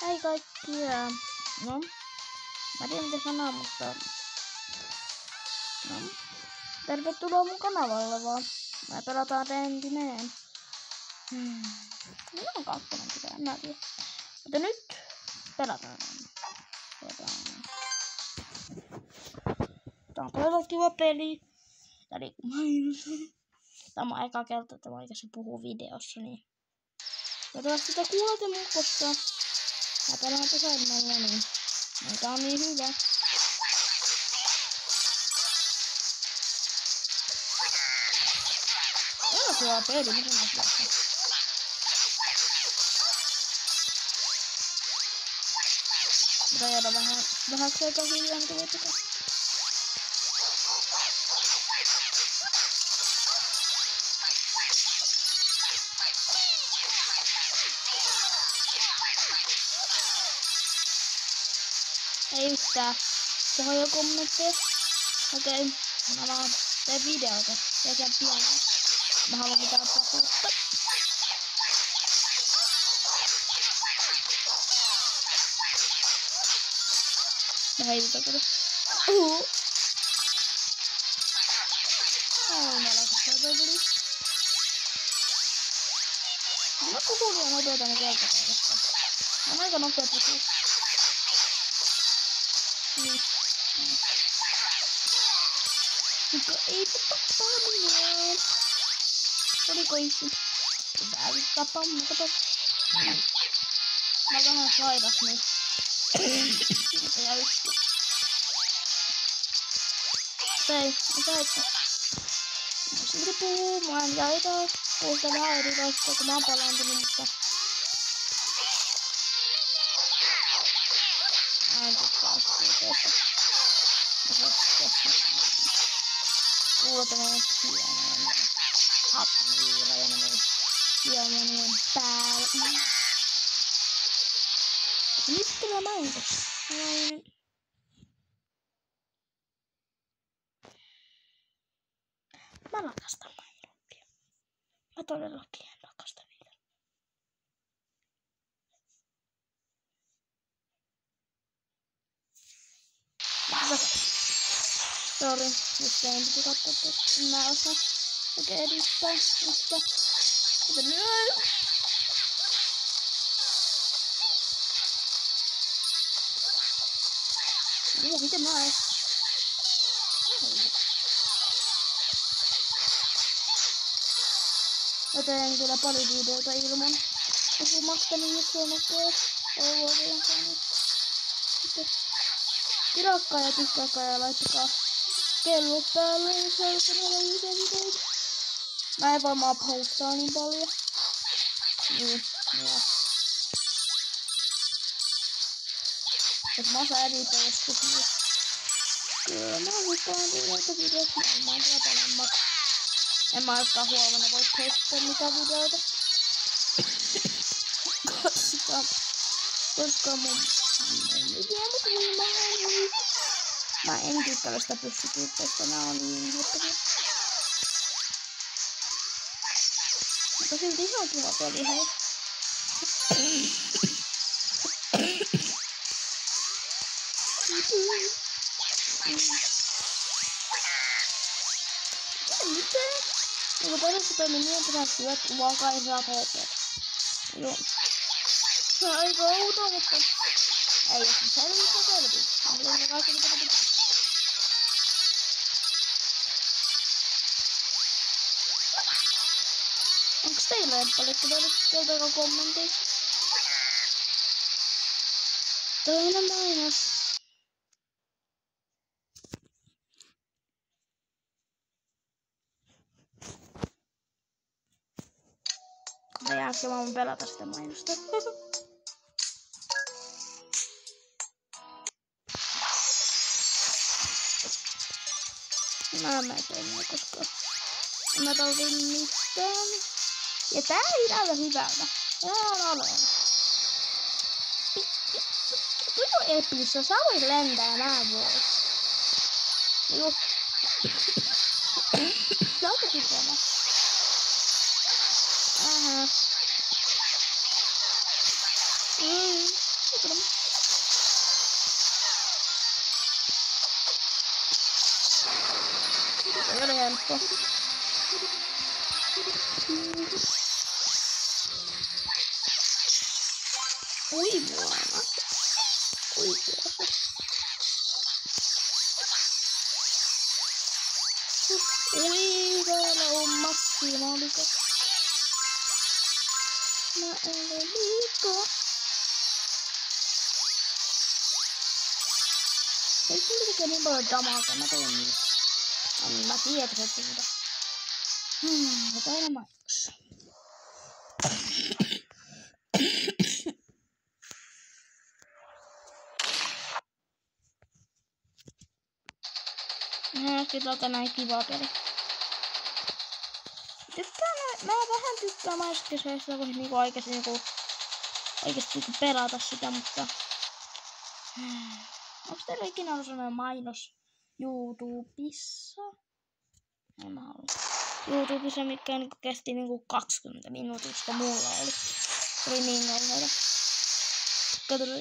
Hei kaikkia! No, mä tiedän mitä sanoa, mutta... No, tervetuloa mun kanavalle vaan. Me pelataan Rentineen. Minulla on kakkonen pitää, en mä tiedä. Mutta nyt pelataan. Tää on todella kiva peli. Tää oli mainos. Tämä on eka kerta, että mä oikeasti puhuu videossa, niin... Toivottavasti sitä kuulette mun, koska... Mä pelaan tasaimalla, niin... Tää on niin hyvä. Tää on hyvä peli, miten mä tiedän. Mutta jäädä vähän aika hiljaa, mitä voi tehdä. Ei yhtään. Tuohon jo kommentteja. Okei. Mä vaan teen videota. Teekään pian. Mä haluan mitään pahuutta. Mä heitetään kyllä. Mä lakastaa toi tuli. Mä kuulin ja nopeeta ne keltapäivästä. Mä oon aika nopea puhua. Niin. Mutta ei tappaa minua. Oliko itse? Tää ei tappaa minua. Mä oon vähän sairas niin. Ja yksi. Ei, mitä että? Mä silti puhumaan ja jotain. Kuulostaa vähän erilaista, kun mä oon palantunut, mutta... Mä en tykkää siitä. Kuulotava hienoa. Happiilla ja menee hiemonien päälle. Nyt kyllä mainos. Mä rakastan Minecraftia. Mä todellakin rakastan niitä. Sori, just en piti katsoa, että mä osaan oikein edistää, mutta... Kuten nyt! Miten mä oon? Mä teen kyllä paljon videoita ilman puhumasta, niin jos on okei. Toivoa kanssa. Sitten tirakkaa ja tykkääkää ja laittakaa kello päälle, jos haluatte nähdä yhden videoita. Mä en varmaan postaa niin paljon. Niin, joo. Jos mä osaan editoa joskus, niin kyllä mä lupaan tuollaita videoita. Mä oon tällä paremmat. En mä joskaan huomenna voi postaa mitään videoita. Koska mun... Mä en tykkää sitä pystytyyppeistä, nää on niin inhottavia. Mutta silti ihan kiva peli, hei. Miten? Onko todella toimii niin, että sä syöt vaikka ei saa HP. Joo. Se on aika outoa, mutta... Ei, jos se selvii, se selvii. Mä tein kaikki mitä pitää. Onks teillä Eppalekko teiltä kommenteissa? Toinen mainos. Mä jäänkö mä voin pelata sitä mainosta. Mä toimin, koska mä tarvin mitään. Ja tää ei näytä hyvältä. Tää on aloilla. Tuo epissä, sä voit lentää nää voi. Joo. Sä oot pitänä. Ei ole helppo. Ui vuonna. Ui vuonna. Ui täällä on maksimaaliko. Mä en ole liikaa. Ei tuli tekee niin paljon damaakaan, mä teen niitä. Mä tiedän, että mitä. Mutta aina maitossa. Kyllä näin kiva peli. Mä vähän tykkään maiskeseista, kun niinku oikeesti pelata sitä, mutta... Onks teillä ikinä ollut sellainen mainos YouTubessa? En mä halua. YouTubessa, mikä niinku kesti niinku 20 minuuttia, koska mulla oli. Se oli niin kauheita. Katsotaan.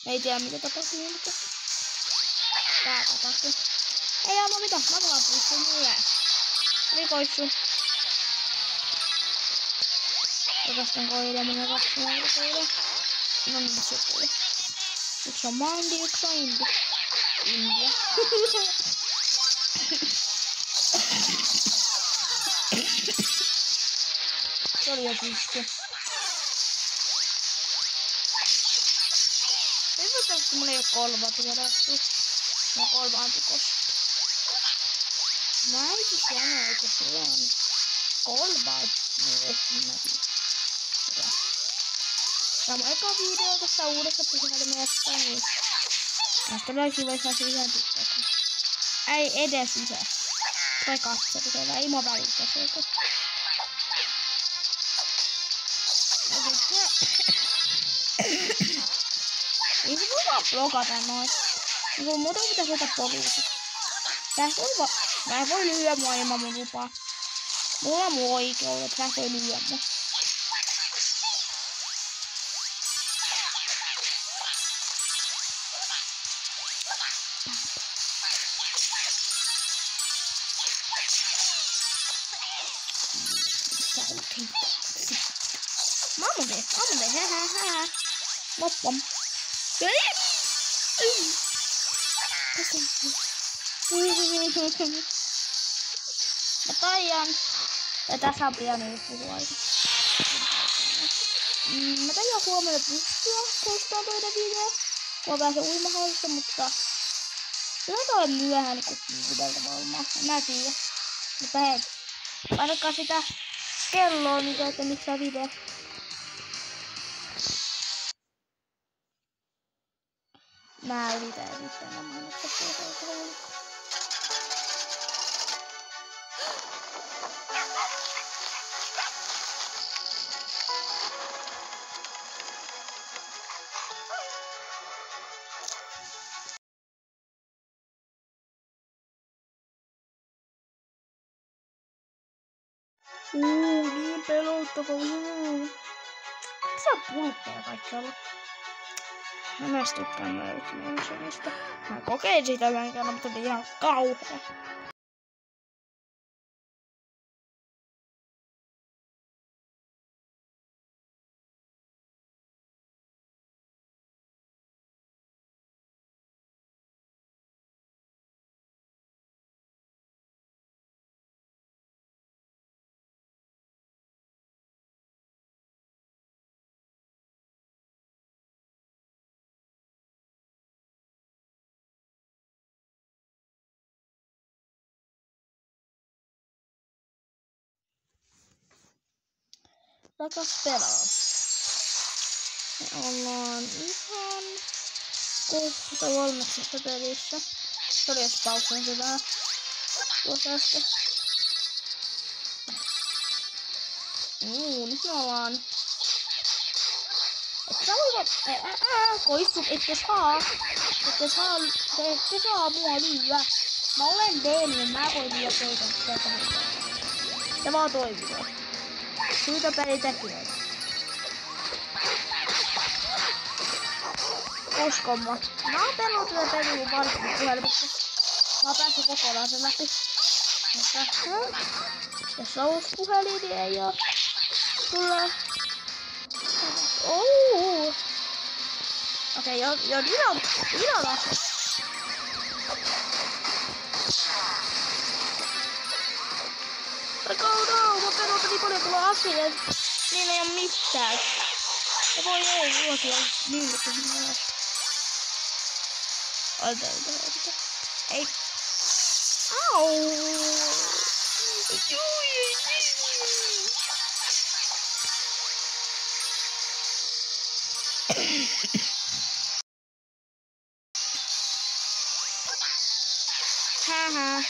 Ei tiedä mitä tapahtui, mutta... Tää tapahtui. Ei ammo mitään, mä vaan puistun mulle. Rikoissu. Rakastan koiria, minä 2 koiria. No niin, se tuli. Yksi on mandi, yksi on India. Se oli jo pystyy. Toivottavasti mulla ei oo kolva tiedetty. Mä kolvaan tukos. Mä äiti sanoo, että se on kolvaa. Tämä on eka video tässä uudessa puhelimessa, niin mä todellakin vois saada yhden tyttöön. Ei edes yhden. Tai katso, kun siellä ei mua välitä siitä. Ei se voi vaan blokata noin. Niin muuten pitäisi ottaa poliisi. Tää voi lyödä mua ilman mun lupaa. Mulla on mun oikeudet, tää voi lyödä mua. Mamma, hä. Loppam. Mä taian. Ja tässä on pieni puhua. Mä taian huomioida pystyä koostaa toinen video. Mä pääsen uimahallista, mutta... Kyllä toi myöhään, kun videolta valmaa. En mä tiedä. Mutta hei. Painakaa sitä kelloa, niin teette missä video. Mä yritän nämä mainokset tuolta ulkoa. Niin pelottavaa. Missä on pulppeja kaikkialla? Mä näis tykkään möyksistä. Mä kokein sitä yhden kerran, mutta oli ihan kauhea. Rakas pelaa. Me ollaan ihan kohta 3 pelissä. Se oli jos paukkuinkin vähän tuossa äsken. Nyt me ollaan. Et sä voivat... Koissut, ette saa mua lyödä. Mä olen Daniel, mä voin lyödä teitä. Se vaan toimii. Syytä pelitekijöitä. Uskomma. Mä oon pelannut tätä peliä varsinkin puhelimessa. Mä oon päässyt kokonaan sen läpi. Jos on uusi puhelin, niin ei oo. Tulee. Okei, jo Dino. Mä pelotan niin paljon tulla asiat. Niillä ei oo mitään. Ja voi ei, vuosia myydytty sinne. Ota. Ei. Au! Haha.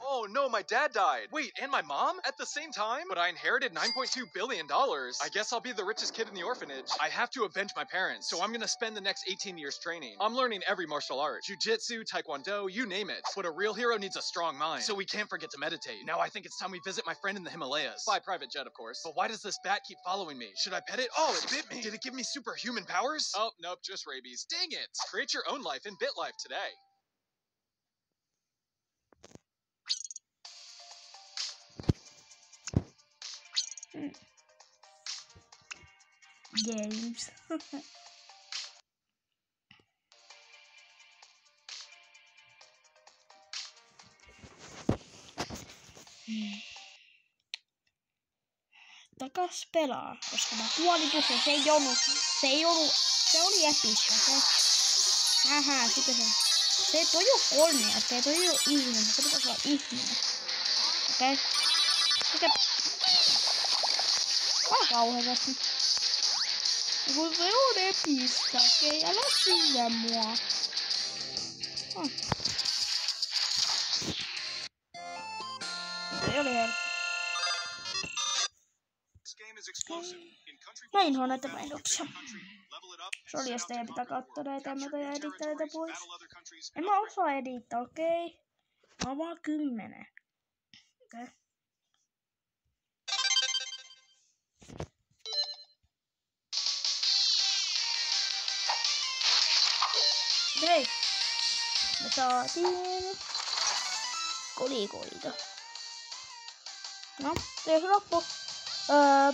Oh no, my dad died. Wait, and my mom? At the same time? But I inherited $9.2 billion. I guess I'll be the richest kid in the orphanage. I have to avenge my parents, so I'm gonna spend the next 18 years training. I'm learning every martial art. Jiu-jitsu, taekwondo, you name it. But a real hero needs a strong mind, so we can't forget to meditate. Now I think it's time we visit my friend in the Himalayas. By private jet, of course. But why does this bat keep following me? Should I pet it? Oh, it bit me. Did it give me superhuman powers? Oh, nope, just rabies. Dang it! Create your own life in BitLife today. Games. Takas pelaa, koska mä kuolin tuossa, se oli epissä, sitten se toi jo kolmea, se toi jo ihminen, se pitäisi olla ihminen. Okei. Mikä? Kauheasti. Kun se on epistä, okei, älä syö mua. Se oli helppo. Mä inhoan näitä mainoksia. Sori, jos teidän pitää katsoa näitä ja mä teidän edittää näitä pois. En mä osaa edittää, okei? Mä oon vaan 10. Okei. Hei! Me saatiin kolikoita. No, se loppu.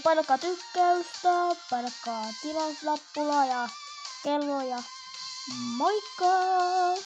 Painakaa tykkäystä, painakaa tilauslappulaa ja kelloa ja moikka!